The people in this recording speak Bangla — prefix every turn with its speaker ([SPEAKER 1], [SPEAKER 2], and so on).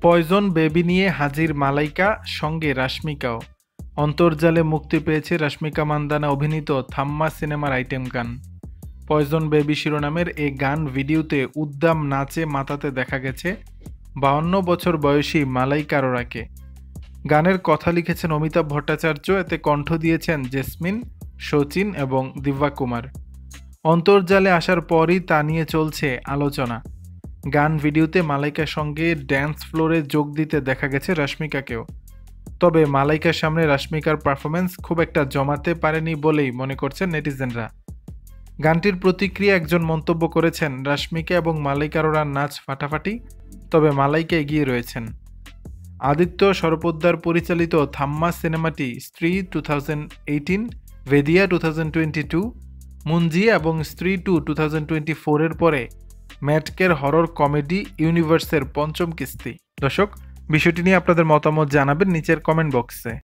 [SPEAKER 1] পয়জন বেবি নিয়ে হাজির মালাইকা, সঙ্গে রাশমিকাও। অন্তর্জালে মুক্তি পেয়েছে রাশমিকা মান্দানা অভিনীত থাম্মা সিনেমার আইটেম গান। পয়জন বেবি শিরোনামের এই গান ভিডিওতে উদ্দাম নাচে মাতাতে দেখা গেছে 52 বছর বয়সী মালাইকা অরোরাকে। গানের কথা লিখেছেন অমিতাভ ভট্টাচার্য, এতে কণ্ঠ দিয়েছেন জেসমিন, শচীন এবং দিব্যা কুমার। অন্তর্জালে আসার পরই তা নিয়ে চলছে আলোচনা। গান ভিডিওতে মালাইকার সঙ্গে ড্যান্স ফ্লোরে যোগ দিতে দেখা গেছে রাশমিকাকেও। তবে মালাইকার সামনে রাশমিকার পারফরমেন্স খুব একটা জমাতে পারেনি বলেই মনে করছেন নেটিজেনরা। গানটির প্রতিক্রিয়া একজন মন্তব্য করেছেন, রাশমিকা এবং মালাইকা অরোরার নাচ ফাটাফাটি, তবে মালাইকা এগিয়ে রয়েছেন। আদিত্য সরপোদ্দার পরিচালিত থাম্মা সিনেমাটি স্ত্রী 2018, ভেদিয়া 2022, মুঞ্জিয়া এবং স্ত্রী 2 2024 এর পরে ম্যাটকের হরর কমেডি ইউনিভার্সের পঞ্চম কিস্তি। দর্শক, বিষয়টি নিয়ে আপনাদের মতামত জানাবেন নিচের কমেন্ট বক্সে।